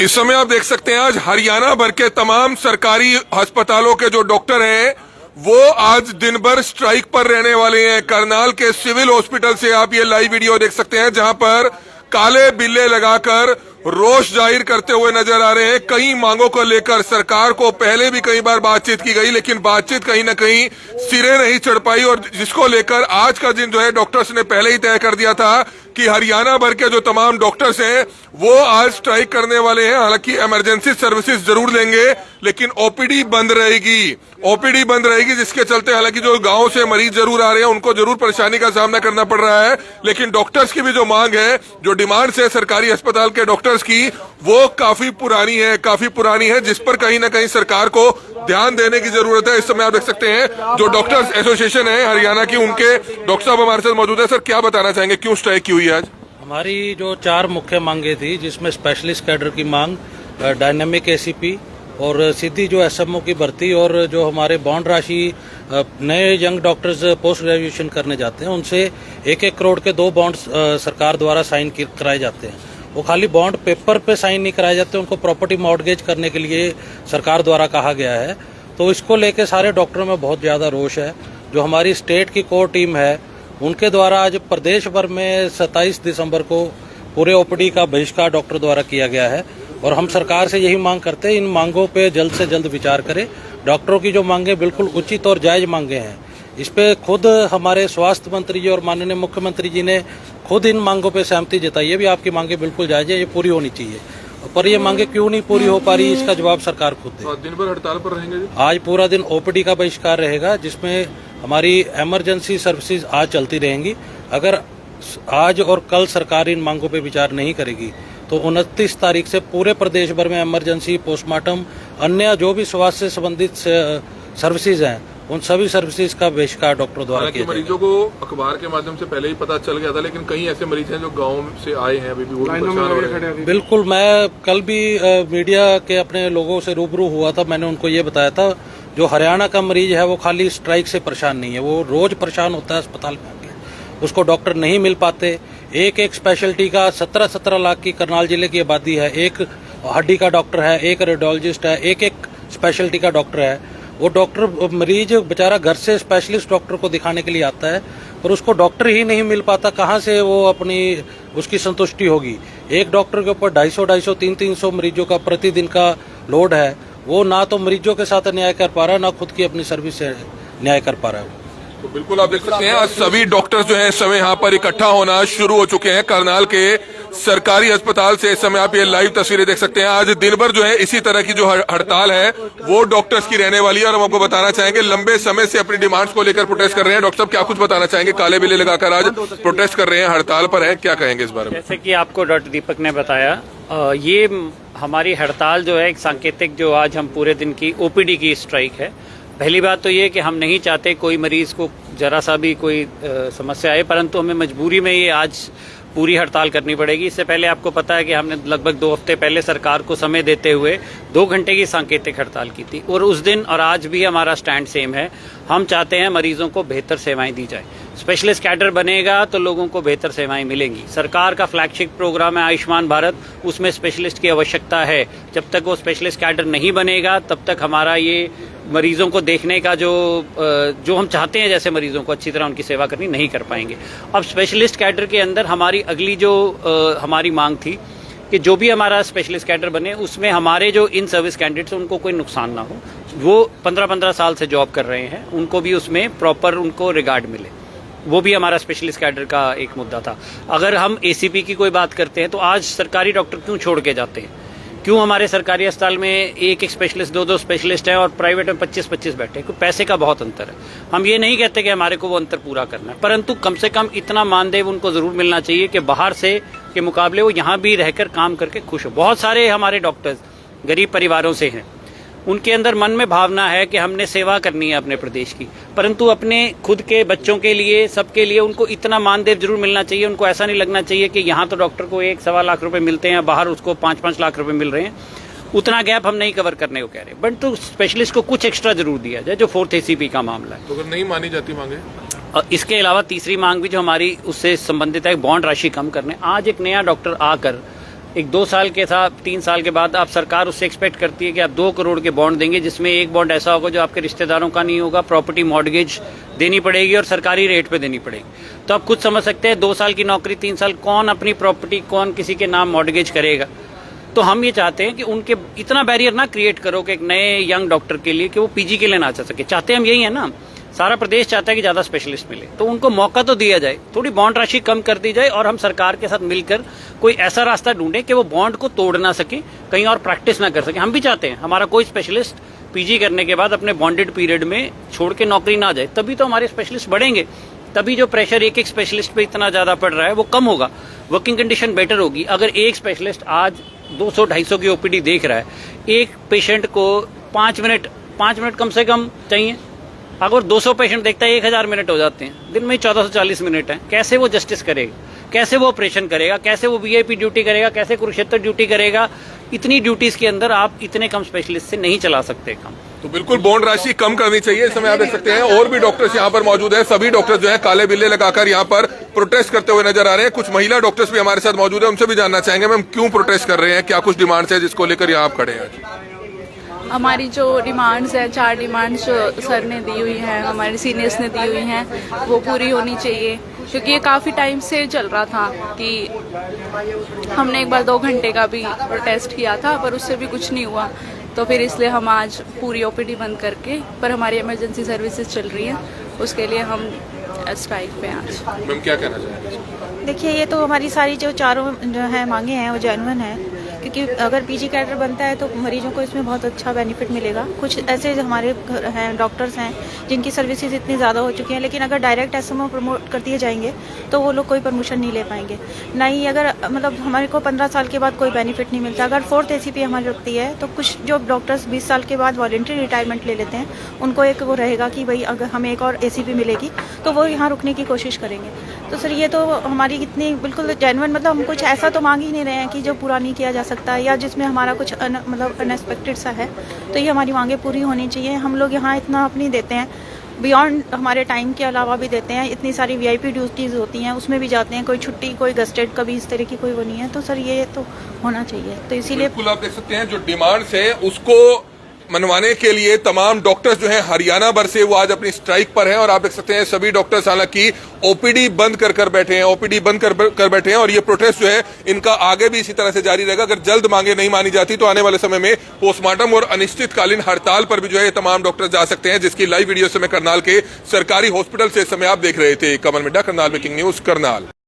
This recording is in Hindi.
इस समय आप देख सकते हैं आज हरियाणा भर के तमाम सरकारी अस्पतालों के जो डॉक्टर हैं वो आज दिन भर स्ट्राइक पर रहने वाले हैं। करनाल के सिविल हॉस्पिटल से आप ये लाइव वीडियो देख सकते हैं जहां पर काले बिल्ले लगाकर रोष जाहिर करते हुए नजर आ रहे हैं। कई मांगों को लेकर सरकार को पहले भी कई बार बातचीत की गई, लेकिन बातचीत कहीं ना कहीं सिरे नहीं चढ़ पाई और जिसको लेकर आज का दिन जो है डॉक्टर्स ने पहले ही तय कर दिया था कि हरियाणा भर के जो तमाम डॉक्टर्स हैं वो आज स्ट्राइक करने वाले हैं। हालांकि इमरजेंसी सर्विसेज जरूर लेंगे लेकिन ओपीडी बंद रहेगी, ओपीडी बंद रहेगी, जिसके चलते हालांकि जो गांव से मरीज जरूर आ रहे हैं उनको जरूर परेशानी का सामना करना पड़ रहा है, लेकिन डॉक्टर्स की भी जो मांग है, जो डिमांड्स है सरकारी अस्पताल के डॉक्टर्स की, वो काफी पुरानी है, जिस पर कहीं ना कहीं सरकार को ध्यान देने की जरूरत है। इस समय आप देख सकते हैं जो डॉक्टर्स एसोसिएशन है हरियाणा की, उनके डॉक्टर साहब हमारे साथ मौजूद है। सर, क्या बताना चाहेंगे, क्यों स्ट्राइक की हुई है आज? हमारी जो 4 मुख्य मांगे थी, जिसमें स्पेशलिस्ट कैडर की मांग, डायनामिक एसीपी और सीधी जो एसएमओ की भर्ती और जो हमारे बॉन्ड राशि नए यंग डॉक्टर्स पोस्ट ग्रेजुएशन करने जाते हैं उनसे 1-1 करोड़ के 2 बॉन्ड सरकार द्वारा साइन कराए जाते हैं। वो खाली बॉन्ड पेपर पे साइन नहीं कराए जाते, उनको प्रॉपर्टी मॉर्गेज करने के लिए सरकार द्वारा कहा गया है। तो इसको लेके सारे डॉक्टरों में बहुत ज़्यादा रोष है। जो हमारी स्टेट की कोर टीम है उनके द्वारा आज प्रदेश भर में 27 दिसंबर को पूरे ओपीडी का बहिष्कार डॉक्टर द्वारा किया गया है और हम सरकार से यही मांग करते हैं इन मांगों पे जल्द से जल्द विचार करें। डॉक्टरों की जो मांगे बिल्कुल उचित और जायज मांगे हैं, इस पे खुद हमारे स्वास्थ्य मंत्री जी और माननीय मुख्यमंत्री जी ने खुद इन मांगों पे सहमति जताई है भी आपकी मांगे बिल्कुल जायज है, ये पूरी होनी चाहिए। पर ये मांगे क्यों नहीं पूरी हो पा रही, इसका जवाब सरकार खुद दे। दिन भर हड़ताल पर रहेंगे जी? आज पूरा दिन ओपीडी का बहिष्कार रहेगा, जिसमें हमारी इमरजेंसी सर्विसेज आज चलती रहेंगी। अगर आज और कल सरकार इन मांगों पे विचार नहीं करेगी तो 29 तारीख से पूरे प्रदेश भर में इमरजेंसी, पोस्टमार्टम, अन्य जो भी स्वास्थ्य से संबंधित सर्विसेज हैं उन सभी सर्विसेज का बहिष्कार डॉक्टरों द्वारा किया जाएगा। मरीजों को अखबार के माध्यम से पहले ही पता चल गया था, लेकिन कई ऐसे मरीज हैं जो गांव से आए हैं, अभी भी वो परेशान हो रहे हैं। बिल्कुल, मैं कल भी मीडिया के अपने लोगों से रूबरू हुआ था, मैंने उनको ये बताया था जो हरियाणा का मरीज है वो खाली स्ट्राइक से परेशान नहीं है, वो रोज परेशान होता है अस्पताल में आके, उसको डॉक्टर नहीं मिल पाते। एक स्पेशलिटी का 17 लाख की करनाल जिले की आबादी है, एक हड्डी का डॉक्टर है, एक रेडियोलॉजिस्ट है, एक स्पेशलिटी का डॉक्टर है। वो डॉक्टर मरीज बेचारा घर से स्पेशलिस्ट डॉक्टर को दिखाने के लिए आता है पर उसको डॉक्टर ही नहीं मिल पाता, कहाँ से वो अपनी उसकी संतुष्टि होगी। एक डॉक्टर के ऊपर 250, 300 मरीजों का प्रतिदिन का लोड है, वो ना तो मरीजों के साथ न्याय कर पा रहा है ना खुद की अपनी सर्विस से न्याय कर पा रहा है। तो बिल्कुल आप देख सकते हैं आज सभी डॉक्टर्स जो हैं इस समय यहाँ पर इकट्ठा होना शुरू हो चुके हैं। करनाल के सरकारी अस्पताल से इस समय आप ये लाइव तस्वीरें देख सकते हैं। आज दिन भर जो है इसी तरह की जो हड़ताल है वो डॉक्टर्स की रहने वाली है और हम आपको बताना चाहेंगे लंबे समय से अपनी डिमांड्स को लेकर प्रोटेस्ट कर रहे हैं। डॉक्टर साहब, क्या कुछ बताना चाहेंगे? काले बिल्ले लगाकर आज प्रोटेस्ट कर रहे हैं, हड़ताल पर है, क्या कहेंगे इस बारे में? जैसे कि आपको डॉक्टर दीपक ने बताया, ये हमारी हड़ताल जो है एक सांकेतिक, जो आज हम पूरे दिन की ओपीडी की स्ट्राइक है। पहली बात तो ये कि हम नहीं चाहते कोई मरीज को जरा सा भी कोई समस्या आए, परंतु हमें मजबूरी में ये आज पूरी हड़ताल करनी पड़ेगी। इससे पहले आपको पता है कि हमने लगभग 2 हफ्ते पहले सरकार को समय देते हुए 2 घंटे की सांकेतिक हड़ताल की थी और उस दिन और आज भी हमारा स्टैंड सेम है। हम चाहते हैं मरीजों को बेहतर सेवाएं दी जाए। स्पेशलिस्ट कैडर बनेगा तो लोगों को बेहतर सेवाएं मिलेंगी। सरकार का फ्लैगशिप प्रोग्राम है आयुष्मान भारत, उसमें स्पेशलिस्ट की आवश्यकता है। जब तक वो स्पेशलिस्ट कैडर नहीं बनेगा तब तक हमारा ये मरीजों को देखने का जो हम चाहते हैं, जैसे मरीजों को अच्छी तरह उनकी सेवा करनी, नहीं कर पाएंगे। अब स्पेशलिस्ट कैडर के अंदर हमारी अगली जो हमारी मांग थी कि जो भी हमारा स्पेशलिस्ट कैडर बने उसमें हमारे जो इन सर्विस कैंडिडेट्स उनको कोई नुकसान ना हो। वो 15-15 साल से जॉब कर रहे हैं, उनको भी उसमें प्रॉपर उनको रिगार्ड मिले, वो भी हमारा स्पेशलिस्ट कैडर का एक मुद्दा था। अगर हम एसीपी की कोई बात करते हैं तो आज सरकारी डॉक्टर क्यों छोड़ के जाते हैं? क्यों हमारे सरकारी अस्पताल में एक स्पेशलिस्ट, 2 स्पेशलिस्ट हैं और प्राइवेट में 25-25 बैठे हैं? पैसे का बहुत अंतर है। हम ये नहीं कहते कि हमारे को वो अंतर पूरा करना है, परंतु कम से कम इतना मानदेय उनको जरूर मिलना चाहिए कि बाहर से के मुकाबले वो यहाँ भी रहकर काम करके खुश हो। बहुत सारे हमारे डॉक्टर्स गरीब परिवारों से हैं, उनके अंदर मन में भावना है कि हमने सेवा करनी है अपने प्रदेश की, परंतु अपने खुद के बच्चों के लिए, सबके लिए उनको इतना मानदेय जरूर मिलना चाहिए। उनको ऐसा नहीं लगना चाहिए कि यहाँ तो डॉक्टर को 1-1.25 लाख रुपए मिलते हैं, बाहर उसको 5-5 लाख रुपए मिल रहे हैं। उतना गैप हम नहीं कवर करने को कह रहे, बट तो स्पेशलिस्ट को कुछ एक्स्ट्रा जरूर दिया जाए, जो 4th ACP का मामला है। तो अगर नहीं मानी जाती मांगे, इसके अलावा तीसरी मांग भी जो हमारी उससे संबंधित है, बॉन्ड राशि कम करने। आज एक नया डॉक्टर आकर एक 2 साल के साथ 3 साल के बाद आप सरकार उससे एक्सपेक्ट करती है कि आप 2 करोड़ के बॉन्ड देंगे, जिसमें एक बॉन्ड ऐसा होगा जो आपके रिश्तेदारों का नहीं होगा, प्रॉपर्टी मॉर्गेज देनी पड़ेगी और सरकारी रेट पे देनी पड़ेगी। तो आप खुद समझ सकते हैं 2 साल की नौकरी 3 साल कौन अपनी प्रॉपर्टी कौन किसी के नाम मॉर्गेज करेगा। तो हम ये चाहते हैं कि उनके इतना बैरियर ना क्रिएट करो कि एक नए यंग डॉक्टर के लिए कि वो पीजी के लिए ना जा सके। चाहते हम यही है ना, सारा प्रदेश चाहता है कि ज्यादा स्पेशलिस्ट मिले, तो उनको मौका तो दिया जाए, थोड़ी बॉन्ड राशि कम कर दी जाए और हम सरकार के साथ मिलकर कोई ऐसा रास्ता ढूंढे कि वो बॉन्ड को तोड़ ना सके, कहीं और प्रैक्टिस ना कर सके। हम भी चाहते हैं हमारा कोई स्पेशलिस्ट पीजी करने के बाद अपने बॉन्डेड पीरियड में छोड़ के नौकरी ना जाए, तभी तो हमारे स्पेशलिस्ट बढ़ेंगे, तभी जो प्रेशर एक स्पेशलिस्ट पे इतना ज्यादा पड़ रहा है वो कम होगा, वर्किंग कंडीशन बेटर होगी। अगर एक स्पेशलिस्ट आज 200-250 की ओपीडी देख रहा है, एक पेशेंट को 5 मिनट कम से कम चाहिए, अगर 200 पेशेंट देखता है 1000 मिनट हो जाते हैं, दिन में 1440 मिनट है। कैसे वो जस्टिस करेगा, कैसे वो ऑपरेशन करेगा, कैसे वो वीआईपी ड्यूटी करेगा, कैसे कुरुक्षेत्र ड्यूटी करेगा। इतनी ड्यूटीज के अंदर आप इतने कम स्पेशलिस्ट से नहीं चला सकते काम। तो बिल्कुल बॉन्ड राशि कम करनी चाहिए। इस समय आप देख सकते हैं और भी डॉक्टर्स यहाँ पर मौजूद हैं। सभी डॉक्टर्स जो है काले बिल्ले लगाकर यहाँ पर प्रोटेस्ट करते हुए नजर आ रहे हैं। कुछ महिला डॉक्टर्स भी हमारे साथ मौजूद है, उनसे भी जानना चाहेंगे मैम क्यों प्रोटेस्ट कर रहे हैं, क्या कुछ डिमांड्स है जिसको लेकर यहाँ आप खड़े हैं। हमारी जो डिमांड्स है, 4 डिमांड्स जो सर ने दी हुई हैं, हमारे सीनियर्स ने दी हुई हैं, वो पूरी होनी चाहिए। क्योंकि ये काफ़ी टाइम से चल रहा था कि हमने एक बार 2 घंटे का भी प्रोटेस्ट किया था, पर उससे भी कुछ नहीं हुआ। तो फिर इसलिए हम आज पूरी ओपीडी बंद करके, पर हमारी इमरजेंसी सर्विसेज चल रही हैं, उसके लिए हम स्ट्राइक पे आज। मैम क्या कहना चाहेंगे। देखिए, ये तो हमारी सारी जो चारों जो है मांगे हैं वो जेन्युइन है, क्योंकि अगर पीजी कैडर बनता है तो मरीजों को इसमें बहुत अच्छा बेनिफिट मिलेगा। कुछ ऐसे जो हमारे हैं डॉक्टर्स हैं जिनकी सर्विसेज इतनी ज़्यादा हो चुकी हैं, लेकिन अगर डायरेक्ट एसएमओ प्रमोट कर दिए जाएंगे तो वो लोग कोई प्रमोशन नहीं ले पाएंगे। ना ही अगर मतलब हमारे को 15 साल के बाद कोई बेनिफिट नहीं मिलता। अगर 4th एसीपी हमारी रुकती है तो कुछ जो डॉक्टर्स 20 साल के बाद वॉलंटरी रिटायरमेंट ले लेते हैं, उनको एक वो रहेगा कि भाई अगर हमें एक और एसीपी मिलेगी तो वो यहाँ रुकने की कोशिश करेंगे। तो सर ये तो हमारी इतनी बिल्कुल जेन्युइन, मतलब हम कुछ ऐसा तो मांग ही नहीं रहे हैं कि जो पूरा नहीं किया जा सकता या जिसमें हमारा कुछ मतलब अनएक्सपेक्टेड सा है। तो ये हमारी मांगे पूरी होनी चाहिए। हम लोग यहाँ इतना अपनी देते हैं, बियॉन्ड हमारे टाइम के अलावा भी देते हैं। इतनी सारी वीआईपी ड्यूटीज होती हैं, उसमें भी जाते हैं, कोई छुट्टी कोई गस्टेड कभी इस तरह की कोई वो नहीं है। तो सर ये तो होना चाहिए। तो इसीलिए बिल्कुल आप देख सकते हैं जो डिमांड्स है उसको मनवाने के लिए तमाम डॉक्टर्स जो हैं हरियाणा भर से वो आज अपनी स्ट्राइक पर हैं। और आप देख सकते हैं सभी डॉक्टर्स हालांकि ओपीडी बंद कर बैठे हैं, ओपीडी बंद कर बैठे हैं। और ये प्रोटेस्ट जो है इनका आगे भी इसी तरह से जारी रहेगा। अगर जल्द मांगे नहीं मानी जाती तो आने वाले समय में पोस्टमार्टम और अनिश्चितकालीन हड़ताल पर भी जो है तमाम डॉक्टर जा सकते हैं, जिसकी लाइव वीडियो समय करनाल के सरकारी हॉस्पिटल से इस समय आप देख रहे थे। कमल मिड्डा, करनाल ब्रेकिंग न्यूज, करनाल।